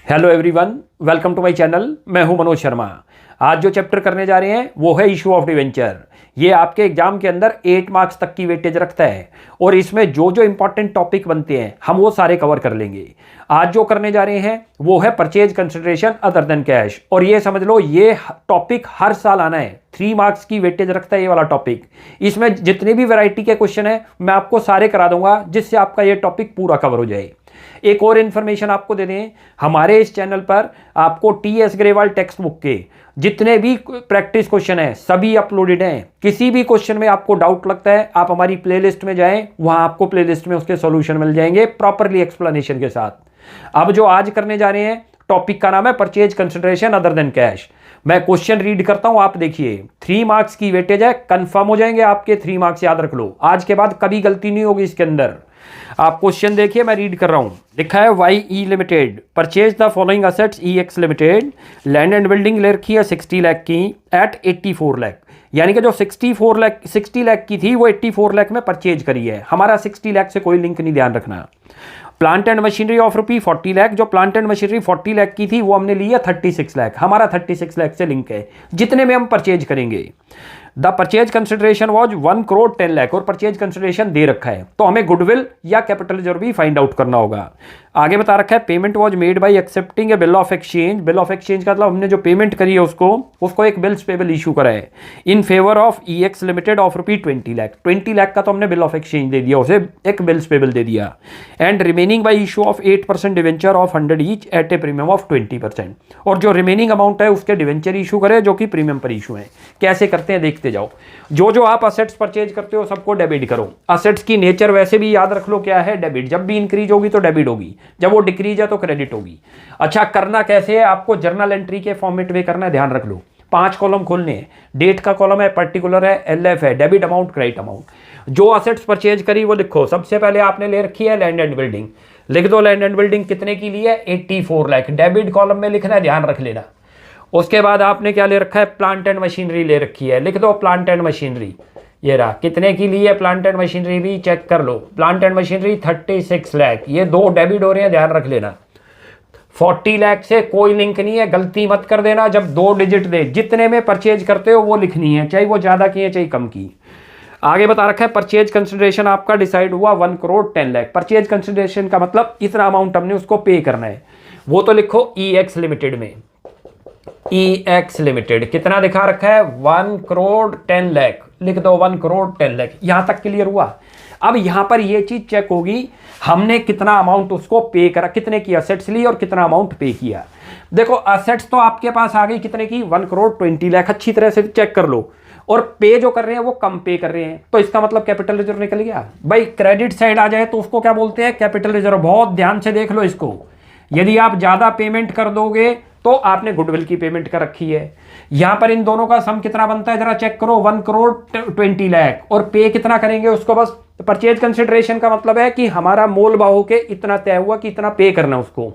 Hello everyone, welcome to my channel. मैं हूं मनोज शर्मा। आज जो चैप्टर करने जा रहे हैं वो है इशू ऑफ डिवेंचर। ये आपके एग्जाम के अंदर 8 मार्क्स तक की वेटेज रखता है और इसमें जो जो इंपॉर्टेंट टॉपिक बनते हैं हम वो सारे कवर कर लेंगे। आज जो करने जा रहे हैं वो है purchase consideration other than cash. और ये समझ लो ये टॉपिक हर साल आना है, 3 मार्क्स की वेटेज रखता है ये वाला टॉपिक। इसमें जितनी भी वैरायटी के क्वेश्चन है मैं आपको सारे करा दूंगा जिससे आपका ये टॉपिक पूरा कवर हो जाए। एक और इन्फॉर्मेशन आपको दे दें, हमारे इस चैनल पर आपको टीएस ग्रेवाल टेक्स्ट बुक के जितने भी प्रैक्टिस क्वेश्चन हैं सभी अपलोडेड हैं। किसी भी क्वेश्चन में आपको डाउट लगता है आप हमारी प्लेलिस्ट में जाएं, वहां आपको प्लेलिस्ट में उसके सॉल्यूशन मिल जाएंगे प्रॉपरली एक्सप्लेनेशन के साथ। अब जो आज करने जा रहे हैं टॉपिक का नाम है purchase consideration other than cash. मैं क्वेश्चन रीड करता हूं, आप देखिए। 3 मार्क्स की वेटेज है, कंफर्म हो जाएंगे आपके 3 मार्क्स, याद रख लो। आज के बाद कभी गलती नहीं होगी इसके अंदर। आप क्वेश्चन देखिए, मैं रीड कर रहा हूं। लिखा है Y E limited purchase the following assets E X limited. Land and building ले रखी है 60 लाख की एट 84 लाख, यानी कि जो 60 लाख की थी वो 84 लाख में परचेज करी है। हमारा 60 लाख से कोई लिंक नहीं, ध्यान रखना। Plant and machinery of rupee 40 lakh, जो प्लांट एंड मशीनरी 40 लाख की थी वो हमने ली है 36 लाख। हमारा 36 लाख से लिंक है जितने में हम परचेज करेंगे। The purchase consideration was 1 crore 10 lakh, और परचेज कंसिडरेशन दे रखा है तो हमें गुडविल या कैपिटल रिजर्व भी फाइंड आउट करना होगा। आगे बता रखा है payment was made by accepting A bill of exchange. Bill of exchange का मतलब हमने जो पेमेंट करी है उसको एक बिल्स पेबल इशू करा है in favour of E X limited of rupee 20 lakh. 20 lakh का तो हमने बिल ऑफ एक्सचेंज दे दिया, उसे एक बिल्स पेबल दे दिया। And remaining by issue of 8% debenture of 100 each eight A premium of 20%। और जो रिमेनिंग अमाउंट है उसके डिवेंचर इशू करे जो कि प्रीमियम पर इशू है। कैसे करते हैं देखते जाओ। जो आप असेट्स परचेज करते हो सबको डेबिट करो। असेट्स की नेचर वैसे भी याद रख लो क्या है, डेबिट। जब भी इंक्रीज होगी तो डेबिट होगी, जब वो डिक्रीज है तो क्रेडिट होगी। अच्छा, करना कैसे है, आपको जर्नल एंट्री के फॉर्मेट में करना है, ध्यान रख लो। 5 कॉलम खोलने हैं। डेट का कॉलम है, पर्टिकुलर है, एलएफ है, डेबिट अमाउंट, क्रेडिट अमाउंट। जो असेट्स परचेज करी वो लिखो। सबसे पहले आपने ले रखी है लैंड एंड बिल्डिंग, लिख दो लैंड एंड बिल्डिंग कितने की ली है 84 लाख, डेबिट कॉलम में लिखना है, ध्यान रख लेना। उसके बाद आपने क्या ले रखा है, प्लांट एंड मशीनरी ले रखी है, लिख दो प्लांट एंड मशीनरी। ये रहा, कितने की ली है प्लांट एंड मशीनरी भी चेक कर लो। प्लांट एंड मशीनरी 36 लाख, ये 2 डेबिट हो रहे हैं, ध्यान रख लेना। 40 लाख से कोई लिंक नहीं है, गलती मत कर देना। जब 2 डिजिट दे जितने में परचेज करते हो वो लिखनी है, चाहे वो ज्यादा की है चाहे कम की। आगे बता रखा है परचेज कंसिडरेशन आपका डिसाइड हुआ 1 करोड़ 10 लाख। परचेज कंसिडरेशन का मतलब इतना अमाउंट हमने उसको पे करना है, वो तो लिखो ई एक्स लिमिटेड में। ई एक्स लिमिटेड कितना दिखा रखा है 1 करोड़ 10 लाख, लिख दो 1 करोड़ 10 लाख। यहां तक क्लियर हुआ। अब यहां पर यह चीज चेक होगी हमने कितना अमाउंट उसको पे करा, कितने की असेट्स ली और कितना अमाउंट पे किया। देखो असेट्स तो आपके पास आ गई कितने की 1 करोड़ 20 लाख, अच्छी तरह से चेक कर लो। और पे जो कर रहे हैं वो कम पे कर रहे हैं, तो इसका मतलब कैपिटल रिजर्व निकल गया। भाई क्रेडिट साइड आ जाए तो उसको क्या बोलते हैं, कैपिटल रिजर्व। बहुत ध्यान से देख लो इसको। यदि आप ज्यादा पेमेंट कर दोगे तो आपने गुडविल की पेमेंट कर रखी है। यहां पर इन दोनों का सम कितना बनता है जरा चेक करो, 1 करोड़ 20 लाख। और पे कितना करेंगे उसको, बस परचेज कंसिडरेशन का मतलब है कि हमारा मोल भाव के इतना तय हुआ कि इतना पे करना है उसको।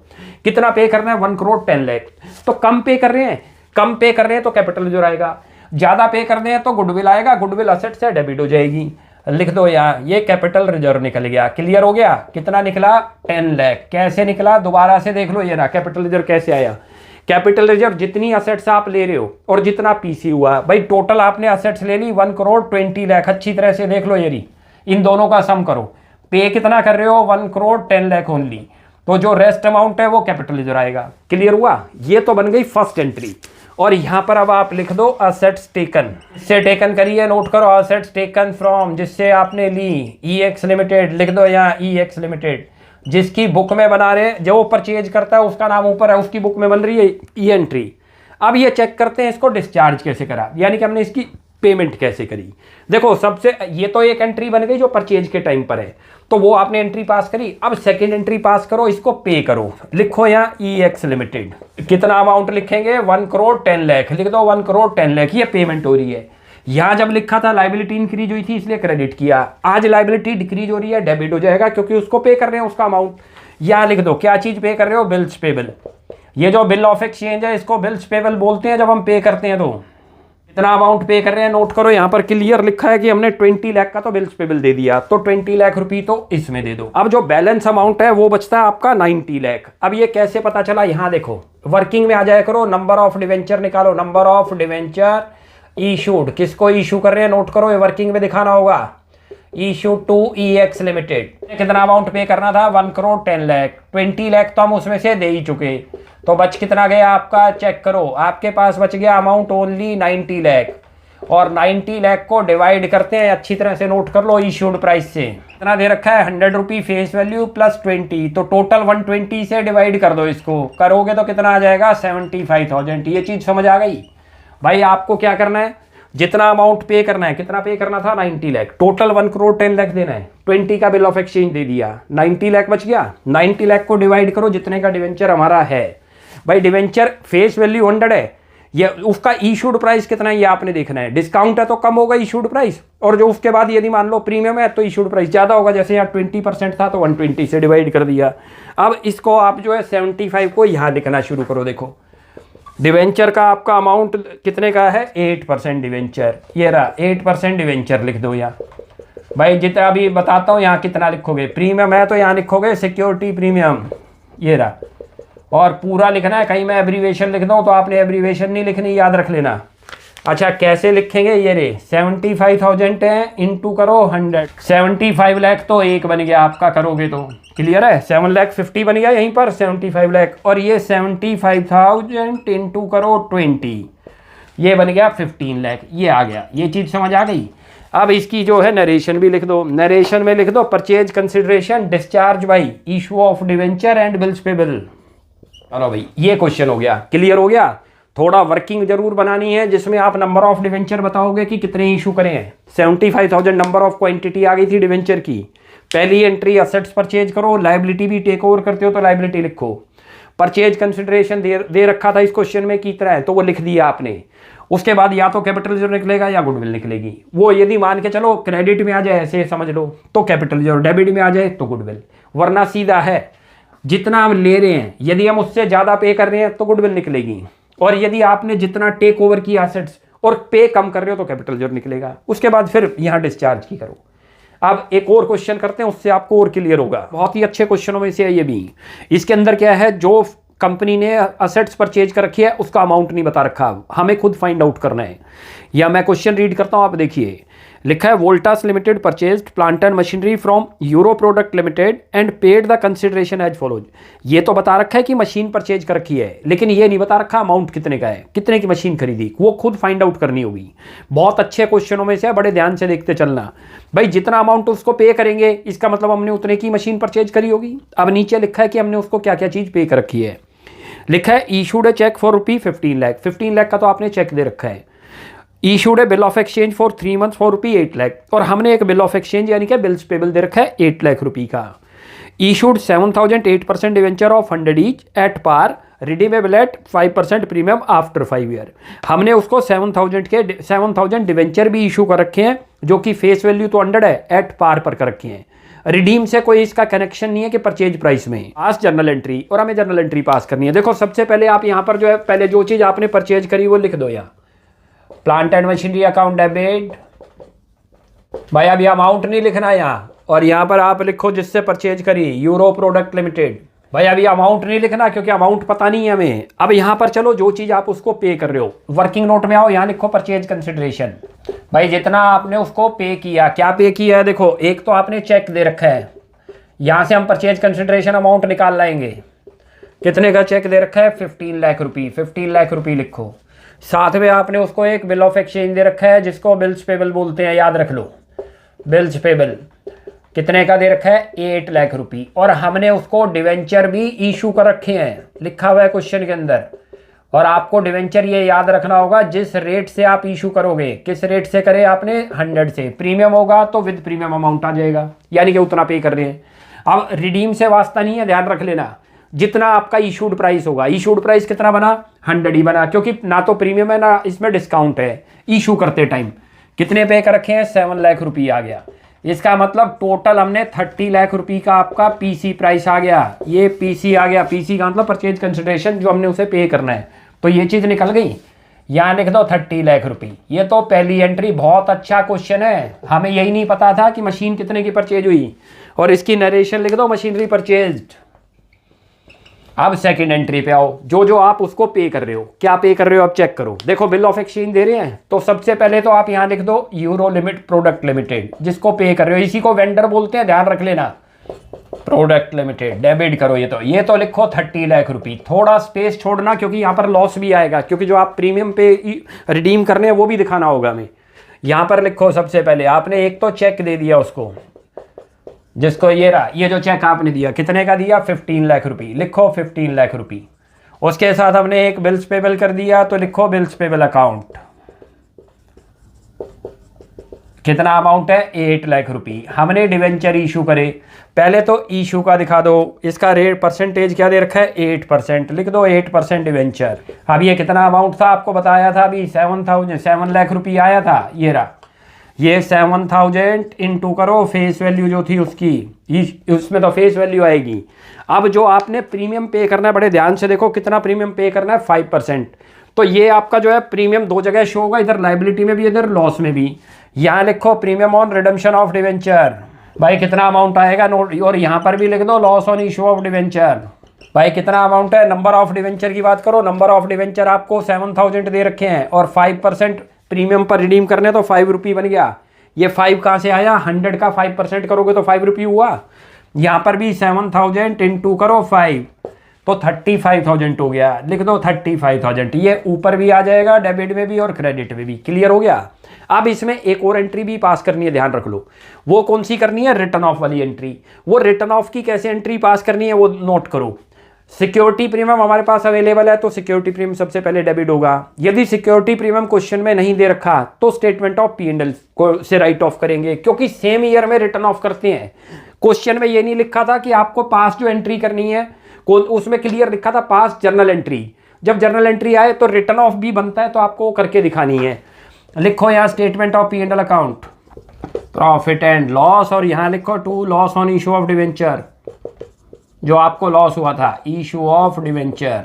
कितना पे करना है 1 करोड़ 10 लाख। तो कम पे कर रहे हैं, कम पे कर रहे हैं तो कैपिटल रिजर्व आएगा, ज्यादा पे कर रहे हैं तो गुडविल आएगा, गुडविल असेट से डेबिट हो जाएगी। लिख दो यहाँ, ये कैपिटल रिजर्व निकल गया। क्लियर हो गया, कितना निकला 10 लाख। कैसे निकला दोबारा से देख लो, ये ना कैपिटल रिजर्व कैसे आया। कैपिटल रिजर्व जितनी असेट्स आप ले रहे हो और जितना पीसी हुआ, भाई टोटल आपने असेट्स ले ली 1 करोड़ 20 लाख। अच्छी तरह से देख लो, ये रही, इन दोनों का सम करो। पे कितना कर रहे हो 1 करोड़ 10 लाख ओनली, तो जो रेस्ट अमाउंट है वो कैपिटल रिजर्व आएगा। क्लियर हुआ, ये तो बन गई फर्स्ट एंट्री। और यहां पर अब आप लिख दो असेट्स टेकन, से टेकन करिए, नोट करो असेट्स टेकन फ्रॉम, जिससे आपने ली ई एक्स लिमिटेड। लिख दो यहाँ ई एक्स लिमिटेड, जिसकी बुक में बना रहे, जो परचेज करता है उसका नाम ऊपर है, उसकी बुक में बन रही है ई एंट्री। अब ये चेक करते हैं इसको डिस्चार्ज कैसे करा, यानी कि हमने इसकी पेमेंट कैसे करी। देखो सबसे ये तो एक एंट्री बन गई जो परचेज के टाइम पर है, तो वो आपने एंट्री पास करी। अब सेकंड एंट्री पास करो, इसको पे करो। लिखो यहाँ ई एक्स लिमिटेड, कितना अमाउंट लिखेंगे 1 करोड़ 10 लाख। लिख दो 1 करोड़ 10 लाख, ये पेमेंट हो रही है। यहां जब लिखा था लाइबिलिटी इंक्रीज हुई थी इसलिए क्रेडिट किया, आज लाइबिलिटी डिक्रीज हो रही है, डेबिट हो जाएगा क्योंकि उसको पे कर रहे हैं उसका अमाउंट। यहां लिख दो क्या चीज पे कर रहे हो, बिल्स पेबल। ये जो बिल ऑफ एक्सचेंज है इसको बिल्स पेबल बोलते हैं जब हम पे करते हैं तो। इतना अमाउंट पे कर रहे हैं, नोट करो यहाँ पर क्लियर लिखा है कि हमने 20 लाख का तो बिल्स पेबल दे दिया, तो 20 लाख रुपए तो इसमें दे दो। अब जो बैलेंस अमाउंट है वो बचता है आपका 90 लाख। अब ये कैसे पता चला, यहाँ देखो वर्किंग में आ जाया करो, नंबर ऑफ डिवेंचर निकालो, नंबर ऑफ डिवेंचर इशूड, किसको इशू कर रहे हैं नोट करो, ये वर्किंग में दिखाना होगा, इशू टू EX लिमिटेड। कितना अमाउंट पे करना था, 1 करोड़ 10 लाख, 20 लाख तो हम उसमें से दे ही चुके, तो बच कितना गया आपका, चेक करो, आपके पास बच गया अमाउंट ओनली 90 लाख, और 90 लाख को डिवाइड करते हैं, अच्छी तरह से नोट कर लो, इशूड प्राइस से कितना दे रखा है, 100 रुपी फेस वैल्यू प्लस 20, तो टोटल 120 से डिवाइड कर दो, इसको करोगे तो कितना आ जाएगा 75,000। ये चीज समझ आ गई भाई। आपको क्या करना है, जितना अमाउंट पे करना है, कितना पे करना था 90 लाख, टोटल 1 करोड़ 10 लाख देना है, 20 का बिल ऑफ एक्सचेंज दे दिया, 90 लाख बच गया, 90 लाख को डिवाइड करो जितने का डिवेंचर हमारा है। भाई डिवेंचर फेस वैल्यू 100 है, ये उसका इशूड प्राइस कितना है ये आपने देखना है, डिस्काउंट है तो कम होगा इशूड प्राइस, और जो उसके बाद यदि मान लो प्रीमियम है तो इशूड प्राइस ज़्यादा होगा, जैसे यहाँ 20% था तो 120 से डिवाइड कर दिया। अब इसको आप जो है 75 को यहाँ लिखना शुरू करो, देखो डिवेंचर का आपका अमाउंट कितने का है, 8% डिवेंचर, ये रहा 8% डिवेंचर लिख दो यहाँ। भाई जितना अभी बताता हूँ यहाँ कितना लिखोगे, प्रीमियम है तो यहाँ लिखोगे सिक्योरिटी प्रीमियम, ये रहा, और पूरा लिखना है, कहीं मैं एब्रीवेशन लिख दूँ तो आपने एब्रीवेशन नहीं लिखनी, याद रख लेना। अच्छा कैसे लिखेंगे, ये रे 75,000 है, इंटू करो 100, 75 लाख तो एक बन गया आपका, करोगे तो क्लियर है, 7,50,000 बन गया यहीं पर 75 लाख, और ये 75,000 इंटू करो 20, ये बन गया 15 लाख, ये आ गया। ये चीज़ समझ आ गई। अब इसकी जो है नरेशन भी लिख दो, नरेशन में लिख दो purchase consideration discharge by issue of debenture and bills payable. चलो भाई ये क्वेश्चन हो गया, क्लियर हो गया। थोड़ा वर्किंग जरूर बनानी है जिसमें आप नंबर ऑफ डिवेंचर बताओगे कि कितने इशू करें हैं। 75,000 नंबर ऑफ क्वांटिटी आ गई थी डिवेंचर की, पहली एंट्री असेट्स परचेज करो, लायबिलिटी भी टेक ओवर करते हो तो लायबिलिटी लिखो, परचेज कंसिडरेशन दे रखा था इस क्वेश्चन में कितना है तो वो लिख दिया आपने। उसके बाद या तो कैपिटल रिजर्व निकलेगा या गुडविल निकलेगी, वो यदि मान के चलो क्रेडिट में आ जाए ऐसे समझ लो तो कैपिटल रिजर्व, डेबिट में आ जाए तो गुडविल, वरना सीधा है जितना हम ले रहे हैं यदि हम उससे ज़्यादा पे कर रहे हैं तो गुडविल निकलेगी, और यदि आपने जितना टेक ओवर किया असेट्स और पे कम कर रहे हो तो कैपिटल रिजर्व निकलेगा। उसके बाद फिर यहाँ डिस्चार्ज की करो। अब एक और क्वेश्चन करते हैं, उससे आपको और क्लियर होगा, बहुत ही अच्छे क्वेश्चनों में से है ये भी। इसके अंदर क्या है, जो कंपनी ने असेट्स परचेज कर रखी है उसका अमाउंट नहीं बता रखा, हमें खुद फाइंड आउट करना है। या मैं क्वेश्चन रीड करता हूँ, आप देखिए, लिखा है Voltas limited purchased plant and machinery from Euro product limited and paid the consideration as follows. ये तो बता रखा है कि मशीन परचेज कर रखी है, लेकिन ये नहीं बता रखा अमाउंट कितने का है, कितने की मशीन खरीदी, वो खुद फाइंड आउट करनी होगी। बहुत अच्छे क्वेश्चनों में से है, बड़े ध्यान से देखते चलना। भाई जितना अमाउंट उसको पे करेंगे इसका मतलब हमने उतने की मशीन परचेज करी होगी। अब नीचे लिखा है कि हमने उसको क्या क्या चीज़ पे कर रखी है। लिखा है issued a cheque for rupee 15 lakh, 15 lakh का तो आपने चेक दे रखा है। Issued a bill of exchange for 3 months for rupee 8 lakh, और हमने एक बिल ऑफ एक्सचेंज यानी कि बिल्स पेबल दे रखा है 8 लाख रुपी का। Issued 7,000 8% debenture of 100 each at par, redeemable at 5% premium after 5 year. हमने उसको 7,000 डिवेंचर भी इशू कर रखे हैं जो कि फेस वैल्यू तो 100 है, एट पार पर कर रखे हैं। रिडीम से कोई इसका कनेक्शन नहीं है कि परचेज प्राइस में। पास जर्नल एंट्री, और हमें जर्नल एंट्री पास करनी है। देखो सबसे पहले आप यहाँ पर जो है पहले जो चीज़ आपने परचेज करी वो लिख दो यहाँ, plant and machinery account debit. भाई अभी अमाउंट नहीं लिखना यहाँ, और यहाँ पर आप लिखो जिससे परचेज करी यूरो प्रोडक्ट लिमिटेड। भाई अभी अमाउंट नहीं लिखना क्योंकि अमाउंट पता नहीं है हमें। अब यहाँ पर चलो जो चीज़ आप उसको पे कर रहे हो, वर्किंग नोट में आओ, यहाँ लिखो परचेज कंसिडरेशन। भाई जितना आपने उसको पे किया, क्या पे किया है देखो, एक तो आपने चेक दे रखा है, यहाँ से हम परचेज कंसिडरेशन अमाउंट निकाल लाएंगे। कितने का चेक दे रखा है, 15 लाख रुपी, 15 लाख रुपी लिखो। साथ में आपने उसको एक बिल ऑफ एक्सचेंज दे रखा है जिसको बिल्स पेबल बोलते हैं, याद रख लो, बिल्स पेबल। कितने का दे रखा है, 8 लाख रुपी, और हमने उसको डिवेंचर भी इशू कर रखे हैं, लिखा हुआ है क्वेश्चन के अंदर। और आपको डिवेंचर ये याद रखना होगा जिस रेट से आप इशू करोगे, किस रेट से करे आपने, 100 से। प्रीमियम होगा तो विद प्रीमियम अमाउंट आ जाएगा, यानी कि उतना पे कर रहे हैं। अब रिडीम से वास्ता नहीं है, ध्यान रख लेना, जितना आपका इशूड प्राइस होगा। इशूड प्राइस कितना बना, 100 ही बना, क्योंकि ना तो प्रीमियम है ना इसमें डिस्काउंट है। इशू करते टाइम कितने पे कर रखे हैं, 7 लाख रुपी आ गया। इसका मतलब टोटल हमने 30 लाख रुपी का आपका पीसी प्राइस आ गया। ये पीसी आ गया, पीसी का मतलब परचेज कंसिडरेशन जो हमने उसे पे करना है, तो ये चीज़ निकल गई। यहाँ लिख दो 30 लाख रुपए। ये तो पहली एंट्री, बहुत अच्छा क्वेश्चन है, हमें यही नहीं पता था कि मशीन कितने की परचेज हुई। और इसकी नरेशन लिख दो मशीनरी परचेज्ड। अब सेकंड एंट्री पे आओ, जो जो आप उसको पे कर रहे हो, क्या पे कर रहे हो अब चेक करो। देखो बिल ऑफ एक्सचेंज दे रहे हैं, तो सबसे पहले तो आप यहाँ लिख दो यूरो लिमिट प्रोडक्ट लिमिटेड, जिसको पे कर रहे हो, इसी को वेंडर बोलते हैं, ध्यान रख लेना। प्रोडक्ट लिमिटेड डेबिट करो, ये तो लिखो 30 लाख रुपए। थोड़ा स्पेस छोड़ना क्योंकि यहाँ पर लॉस भी आएगा, क्योंकि जो आप प्रीमियम पे रिडीम करने हैं वो भी दिखाना होगा हमें। यहाँ पर लिखो सबसे पहले आपने एक तो चेक दे दिया उसको, जिसको ये रहा, ये जो चेक आपने दिया कितने का दिया 15 लाख रुपए, लिखो 15 लाख रुपए। उसके साथ हमने एक बिल्स पेबल कर दिया, तो लिखो बिल्स पेबल अकाउंट। कितना अमाउंट है 8 लाख रुपए। हमने डिवेंचर इशू करे, पहले तो इशू का दिखा दो, इसका रेट परसेंटेज क्या दे रखा है 8%, लिख दो 8% डिवेंचर। अब ये कितना अमाउंट था आपको बताया था अभी 7 लाख रुपए आया था, ये रहा, ये 7,000 इंटू करो फेस वैल्यू जो थी उसकी, उसमें तो फेस वैल्यू आएगी। अब जो आपने प्रीमियम पे करना है, बड़े ध्यान से देखो कितना प्रीमियम पे करना है 5%। तो ये आपका जो है प्रीमियम दो जगह शो होगा, इधर लाइबिलिटी में भी इधर लॉस में भी। यहाँ लिखो premium on redemption of debenture, भाई कितना अमाउंट आएगा नोट, और यहाँ पर भी लिख दो loss on issue of debenture, भाई कितना अमाउंट है। नंबर ऑफ डिवेंचर की बात करो, नंबर ऑफ डिवेंचर आपको 7,000 दे रखे हैं, और 5% प्रीमियम पर रिडीम करने तो 5 रुपये बन गया। ये 5 कहाँ से आया, 100 का 5% करोगे तो 5 रुपये हुआ। यहाँ पर भी 7,000 इंटू करो 5, तो 35,000 हो गया, लिख दो 35,000। ये ऊपर भी आ जाएगा डेबिट में भी और क्रेडिट में भी, क्लियर हो गया। अब इसमें एक और एंट्री भी पास करनी है, ध्यान रख लो। वो कौन सी करनी है, रिटर्न ऑफ वाली एंट्री। वो रिटर्न ऑफ की कैसे एंट्री पास करनी है वो नोट करो। सिक्योरिटी प्रीमियम हमारे पास अवेलेबल है, तो सिक्योरिटी प्रीमियम सबसे पहले डेबिट होगा। यदि सिक्योरिटी प्रीमियम क्वेश्चन में नहीं दे रखा तो स्टेटमेंट ऑफ P&L को से राइट ऑफ करेंगे, क्योंकि सेम ईयर में रिटर्न ऑफ करते हैं। क्वेश्चन में ये नहीं लिखा था कि आपको पास जो एंट्री करनी है, उसमें क्लियर लिखा था पास जर्नल एंट्री। जब जर्नल एंट्री आए तो रिटर्न ऑफ भी बनता है, तो आपको करके दिखानी है। लिखो यहाँ statement of P&L account, profit and loss, और यहाँ लिखो to loss on issue of debenture, जो आपको लॉस हुआ था इशू ऑफ डिवेंचर,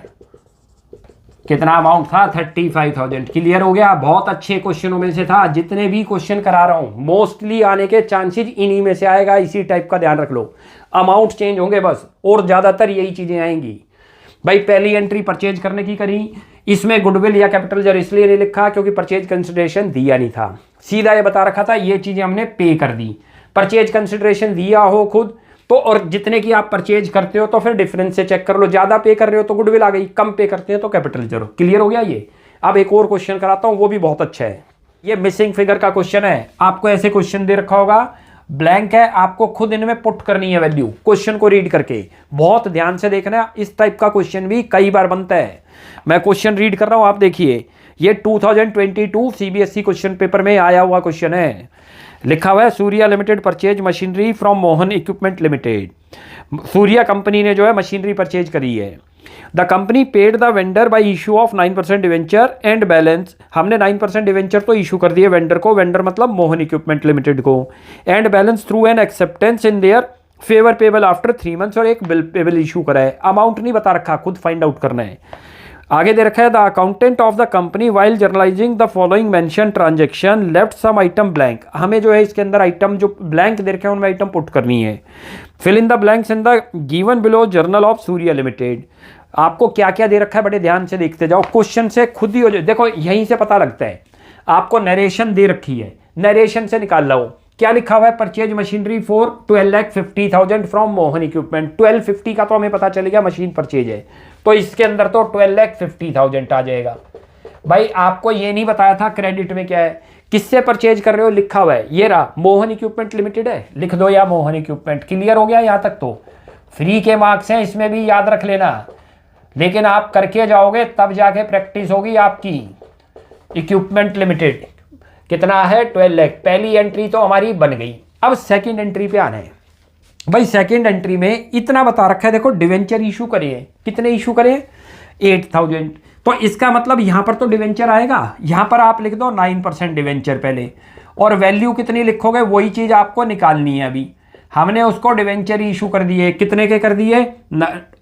कितना अमाउंट था 35,000। क्लियर हो गया। बहुत अच्छे क्वेश्चनों में से था, जितने भी क्वेश्चन करा रहा हूं मोस्टली आने के चांसेस इन्हीं में से आएगा, इसी टाइप का ध्यान रख लो। अमाउंट चेंज होंगे बस, और ज्यादातर यही चीजें आएंगी। भाई पहली एंट्री परचेज करने की करी, इसमें गुडविल या कैपिटल जर इसलिए नहीं लिखा क्योंकि परचेज कंसिडरेशन दिया नहीं था, सीधा ये बता रखा था ये चीजें हमने पे कर दी। परचेज कंसिडरेशन दिया हो खुद तो, और जितने की आप परचेज करते हो तो फिर डिफरेंस से चेक कर लो, ज्यादा पे कर रहे हो तो गुडविल आ गई, कम पे करते हैं तो कैपिटल जरो। क्लियर हो गया ये। अब एक और क्वेश्चन कराता हूं, वो भी बहुत अच्छा है। ये मिसिंग फिगर का क्वेश्चन है, आपको ऐसे क्वेश्चन दे रखा होगा, ब्लैंक है, आपको खुद इनमें पुट करनी है वैल्यू, क्वेश्चन को रीड करके। बहुत ध्यान से देखना, इस टाइप का क्वेश्चन भी कई बार बनता है। मैं क्वेश्चन रीड कर रहा हूं, आप देखिए। ये 2022 CBSE क्वेश्चन पेपर में आया हुआ क्वेश्चन है। लिखा हुआ है Surya limited purchase machinery from Mohan equipment limited. Surya company ने जो है मशीनरी परचेज करी है। The company paid the vendor bye issue of 9% debenture and balance, हमने 9% डिवेंचर तो इशू कर दिए वेंडर को, वेंडर मतलब मोहन इक्विपमेंट लिमिटेड को, and balance through an acceptance in their favour payable after 3 months, और एक बिल पेबल इशू करा है। अमाउंट नहीं बता रखा, खुद फाइंड आउट करना है। आगे दे रखा है the accountant of the company while journalising the following mention transaction left some item blank. हमें जो है इसके अंदर आइटम जो ब्लैंक दे रखे हैं उनमें आइटम पुट करनी है। Fill in the blanks in the given below journal of Surya limited. आपको क्या क्या दे रखा है बड़े ध्यान से देखते जाओ, क्वेश्चन से खुद ही हो जाए। देखो यहीं से पता लगता है, आपको नरेशन दे रखी है, नरेशन से निकाल लो क्या लिखा हुआ है, purchase machinery for 12,50,000 from Mohan equipment. 1250 का तो हमें पता चलेगा मशीन परचेज है, तो इसके अंदर तो 12,50,000 आ जाएगा। भाई आपको ये नहीं बताया था क्रेडिट में क्या है, किससे परचेज कर रहे हो, लिखा हुआ है ये रहा मोहन इक्विपमेंट लिमिटेड है, लिख दो या मोहन इक्विपमेंट। क्लियर हो गया यहाँ तक, तो फ्री के मार्क्स हैं, इसमें भी याद रख लेना, लेकिन आप करके जाओगे तब जाके प्रैक्टिस होगी आपकी। इक्विपमेंट लिमिटेड कितना है 12 लाख, पहली एंट्री तो हमारी बन गई। अब सेकंड एंट्री पे आना है। भाई सेकंड एंट्री में इतना बता रखा है, देखो डिवेंचर इशू करे, कितने इशू करे 8,000, तो इसका मतलब यहां पर तो डिवेंचर आएगा, यहां पर आप लिख दो 9% डिवेंचर पहले, और वैल्यू कितनी लिखोगे वही चीज आपको निकालनी है। अभी हमने उसको डिवेंचर इशू कर दिए, कितने के कर दिए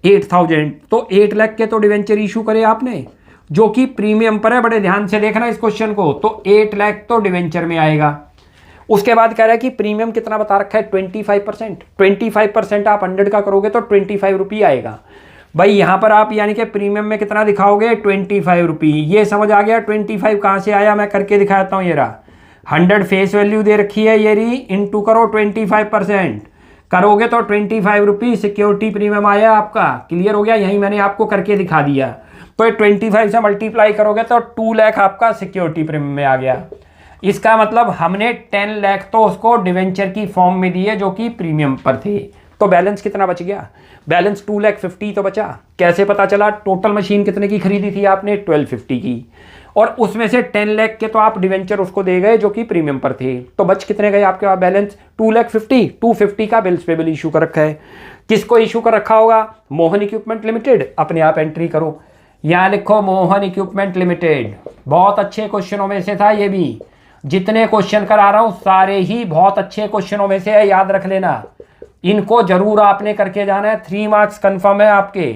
8,000, तो 8 लाख के तो डिवेंचर इशू करे आपने, जो कि प्रीमियम पर है। बड़े ध्यान से देखना इस क्वेश्चन को। तो 8 लाख तो डिवेंचर में आएगा। उसके बाद कह रहा है कि प्रीमियम कितना बता रखा है 25%। 25% आप 100 का करोगे तो 25 रुपये आएगा। भाई यहाँ पर आप यानी कि प्रीमियम में कितना दिखाओगे 25 रुपये। ये समझ आ गया 25 कहाँ से आया, मैं करके दिखाता हूँ। ये रहा 100 फेस वैल्यू दे रखी है, ये रही इंटू करो 25% करोगे तो 25 रुपये सिक्योरिटी प्रीमियम आया आपका। क्लियर हो गया, यही मैंने आपको करके दिखा दिया। तो 25 से मल्टीप्लाई करोगे तो 2 लाख आपका सिक्योरिटी प्रीमियम में आ गया। इसका मतलब हमने 10 लाख तो उसको डिवेंचर की फॉर्म में दिए जो कि प्रीमियम पर थे। तो बैलेंस कितना बच गया, बैलेंस 2,50,000 तो बचा। कैसे पता चला, टोटल मशीन कितने की खरीदी थी आपने 1250 की, और उसमें से 10 लाख के तो आप डिवेंचर उसको दे गए जो कि प्रीमियम पर थे। तो बच कितने गए आपके पास बैलेंस 2,50,000। 250 का बिल्स पेबल इशू कर रखा है। किसको इशू कर रखा होगा, मोहन इक्विपमेंट लिमिटेड। अपने आप एंट्री करो, यहाँ लिखो मोहन इक्विपमेंट लिमिटेड। बहुत अच्छे क्वेश्चनों में से था ये भी। जितने क्वेश्चन करा रहा हूं सारे ही बहुत अच्छे क्वेश्चनों में से है, याद रख लेना। इनको जरूर आपने करके जाना है, 3 मार्क्स कंफर्म है आपके।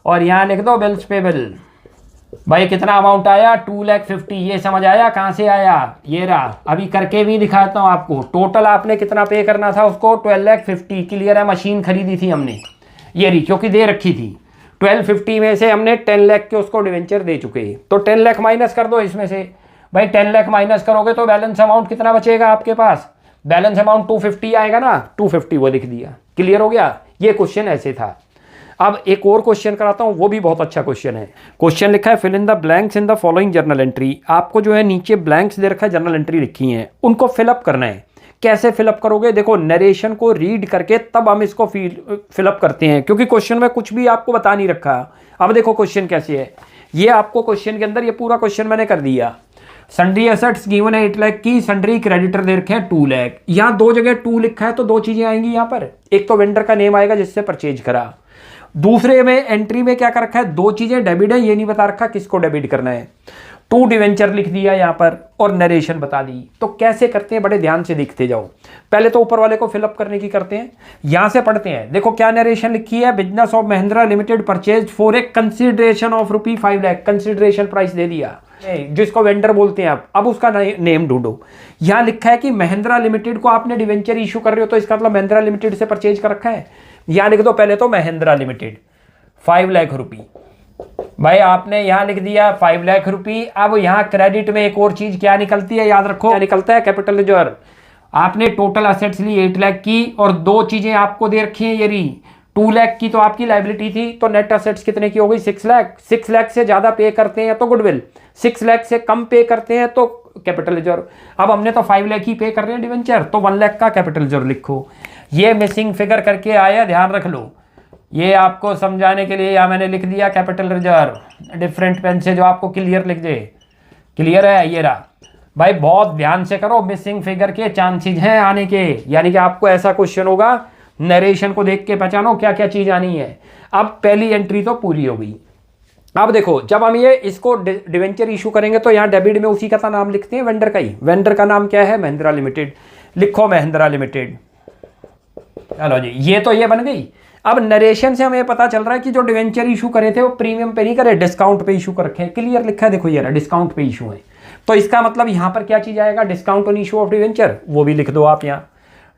और यहाँ लिख दो बिल्स पेबल। भाई कितना अमाउंट आया 2,50,000। ये समझ आया कहाँ से आया, ये रहा। अभी करके भी दिखाता हूँ आपको। टोटल आपने कितना पे करना था उसको 12,50,000। क्लियर है, मशीन खरीदी थी हमने ये रही, क्योंकि दे रखी थी। 1250 में से हमने 10 लाख के उसको डिवेंचर दे चुके। तो 10 लाख माइनस कर दो इसमें से। भाई 10 लाख माइनस करोगे तो बैलेंस अमाउंट कितना बचेगा आपके पास, बैलेंस अमाउंट 250 आएगा ना, 250 वो लिख दिया। क्लियर हो गया, ये क्वेश्चन ऐसे था। अब एक और क्वेश्चन कराता हूँ, वो भी बहुत अच्छा क्वेश्चन है। क्वेश्चन लिखा है fill in the blanks in the following journal entry. आपको जो है नीचे ब्लैंक्स दे रखा है, जर्नल एंट्री लिखी है, उनको फिलअप करना है। कैसे फिलअप करोगे, देखो नरेशन को रीड करके तब हम इसको फिलअप करते हैं, क्योंकि क्वेश्चन में कुछ भी आपको बता नहीं रखा। अब देखो क्वेश्चन कैसे है, ये आपको क्वेश्चन के अंदर ये पूरा क्वेश्चन मैंने कर दिया। सन्ड्री एसेट्स गिवन है 8 लाख की, सन्ड्री क्रेडिटर दे रखे हैं 2 लाख। यहाँ 2 जगह 2 लिखा है तो 2 चीजें आएंगी यहाँ पर। एक तो वेंडर का नेम आएगा जिससे परचेज करा, दूसरे में एंट्री में क्या कर रखा है 2 चीजें डेबिट है, ये नहीं बता रखा किसको डेबिट करना है। 2 डिवेंचर लिख दिया यहाँ पर और नरेशन बता दी। तो कैसे करते हैं, बड़े ध्यान से देखते जाओ। पहले तो ऊपर वाले को फिलअप करने की करते हैं, यहां से पढ़ते हैं। देखो क्या नरेशन लिखी है, business of Mahindra limited purchase for a consideration of ₹5 lakh. Consideration price दे दिया, जिसको वेंडर बोलते हैं आप। अब उसका नेम ढूंढो। यहां लिखा है कि महिंद्रा लिमिटेड को आपने डिवेंचर इशू कर रहे हो, तो इसका मतलब महिंद्रा लिमिटेड से परचेज कर रखा है। यहां लिख दो पहले तो महिंद्रा लिमिटेड 5 लाख रुपये। भाई आपने यहां लिख दिया 5 लाख रुपये। अब यहां क्रेडिट में एक और चीज क्या निकलती है, याद रखो, क्या निकलता है, कैपिटल रिजर्व। आपने टोटल एसेट्स ली 8 लाख की और 2 चीजें आपको दे रखी है, ये रही 2 लाख की तो आपकी लाइबिलिटी थी, तो नेट एसेट्स कितने की हो गई 6 लाख। 6 लाख से ज्यादा पे करते हैं तो गुडविल, 6 लाख से कम पे करते हैं तो कैपिटल रिजर्व। अब हमने तो 5 लाख ही पे कर रहे हैं डिवेंचर, तो 1 लाख का कैपिटल रिजर्व लिखो। ये मिसिंग फिगर करके आया, ध्यान रख लो। ये आपको समझाने के लिए यहाँ मैंने लिख दिया कैपिटल रिजर्व डिफरेंट पेन से, जो आपको क्लियर लिख दे। क्लियर है, ये रहा। भाई बहुत ध्यान से करो, मिसिंग फिगर के चांसेस हैं आने के, यानी कि आपको ऐसा क्वेश्चन होगा नरेशन को देख के पहचानो क्या क्या चीज आनी है। अब पहली एंट्री तो पूरी हो गई। अब देखो जब हम ये इसको डिवेंचर इशू करेंगे तो यहाँ डेबिट में उसी का नाम लिखते हैं, वेंडर का ही। वेंडर का नाम क्या है, महिंद्रा लिमिटेड। लिखो महिंद्रा लिमिटेड। चलो जी, ये तो ये बन गई। अब नरेशन से हमें पता चल रहा है कि जो डिवेंचर इशू करे थे वो प्रीमियम पे नहीं करे, डिस्काउंट पे इशू कर रखे हैं। क्लियर लिखा है, देखो ये रहा, डिस्काउंट पे इशू है। तो इसका मतलब यहाँ पर क्या चीज आएगा, discount on issue of debenture, वो भी लिख दो आप यहाँ,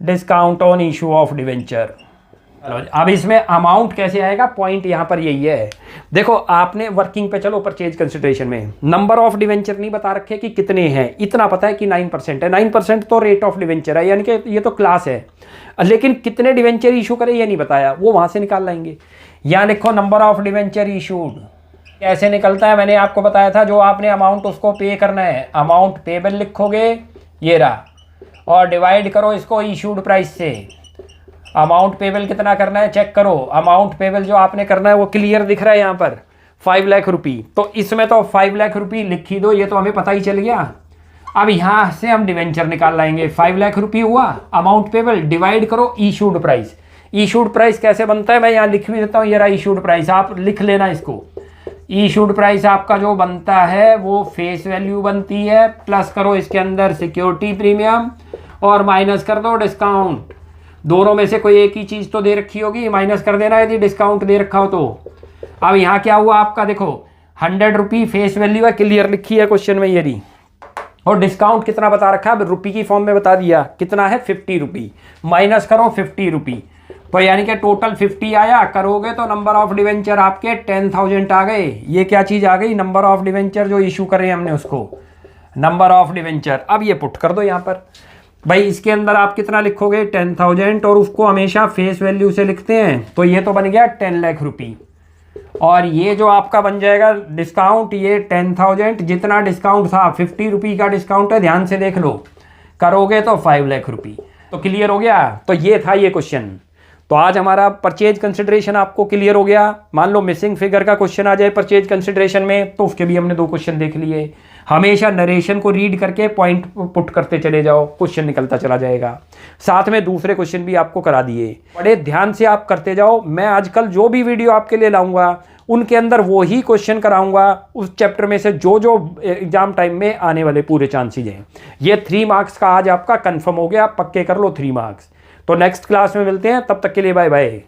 discount on issue of debenture. अब इसमें अमाउंट कैसे आएगा, पॉइंट यहाँ पर यही है। देखो आपने वर्किंग पे चलो, परचेज कंसिडरेशन में नंबर ऑफ डिवेंचर नहीं बता रखे कि कितने हैं, इतना पता है कि 9% है। 9% तो रेट ऑफ डिवेंचर है, यानी कि ये तो क्लास है, लेकिन कितने डिवेंचर इशू करे ये नहीं बताया, वो वहां से निकाल लाएंगे। यहाँ लिखो नंबर ऑफ डिवेंचर इशूड। कैसे निकलता है, मैंने आपको बताया था, जो आपने अमाउंट उसको पे करना है, अमाउंट पेबल लिखोगे, ये रहा, और डिवाइड करो इसको इशूड प्राइस से। अमाउंट पेबल कितना करना है चेक करो, अमाउंट पेबल जो आपने करना है वो क्लियर दिख रहा है यहाँ पर 5 लाख रुपये। तो इसमें तो 5 लाख रुपये लिख ही दो, ये तो हमें पता ही चल गया। अब यहाँ से हम डिवेंचर निकाल लाएंगे। 5 लाख रुपये हुआ अमाउंट पेबल, डिवाइड करो इशूड प्राइस। इशूड प्राइस कैसे बनता है, मैं यहाँ लिख भी देता हूँ, ये रहा इशूड प्राइस, आप लिख लेना इसको। इशूड प्राइस आपका जो बनता है वो फेस वैल्यू बनती है, प्लस करो इसके अंदर सिक्योरिटी प्रीमियम और माइनस कर दो डिस्काउंट। दोनों में से कोई एक ही चीज तो दे रखी होगी, माइनस कर देना यदि डिस्काउंट दे रखा हो तो। अब यहाँ क्या हुआ आपका, देखो ₹100 फेस वैल्यू है, क्लियर लिखी है क्वेश्चन में ये रही। और डिस्काउंट कितना बता रखा है, रुपये की फॉर्म में बता दिया, कितना है ₹50, माइनस करो ₹50, तो यानी कि टोटल 50 आया, करोगे तो नंबर ऑफ डिवेंचर आपके 10,000 आ गए। ये क्या चीज़ आ गई, नंबर ऑफ डिवेंचर जो इशू करे हमने उसको, नंबर ऑफ डिवेंचर। अब ये पुट कर दो यहाँ पर भाई, इसके अंदर आप कितना लिखोगे 10,000, और उसको हमेशा फेस वैल्यू से लिखते हैं, तो ये तो बन गया 10 लाख रुपये। और ये जो आपका बन जाएगा डिस्काउंट, ये 10,000, जितना डिस्काउंट था ₹50 का डिस्काउंट है, ध्यान से देख लो, करोगे तो 5 लाख रुपये। तो क्लियर हो गया, तो ये था ये क्वेश्चन। तो आज हमारा परचेज कंसिडरेशन आपको क्लियर हो गया। मान लो मिसिंग फिगर का क्वेश्चन आ जाए परचेज कंसिडरेशन में, तो उसके भी हमने 2 क्वेश्चन देख लिए। हमेशा नरेशन को रीड करके पॉइंट पुट करते चले जाओ, क्वेश्चन निकलता चला जाएगा। साथ में दूसरे क्वेश्चन भी आपको करा दिए, बड़े ध्यान से आप करते जाओ। मैं आजकल जो भी वीडियो आपके लिए लाऊंगा उनके अंदर वो ही क्वेश्चन कराऊंगा उस चैप्टर में से जो जो एग्जाम टाइम में आने वाले पूरे चांसेज हैं। ये 3 मार्क्स का आज आपका कंफर्म हो गया, पक्के कर लो 3 मार्क्स। तो नेक्स्ट क्लास में मिलते हैं, तब तक के लिए बाय बाय।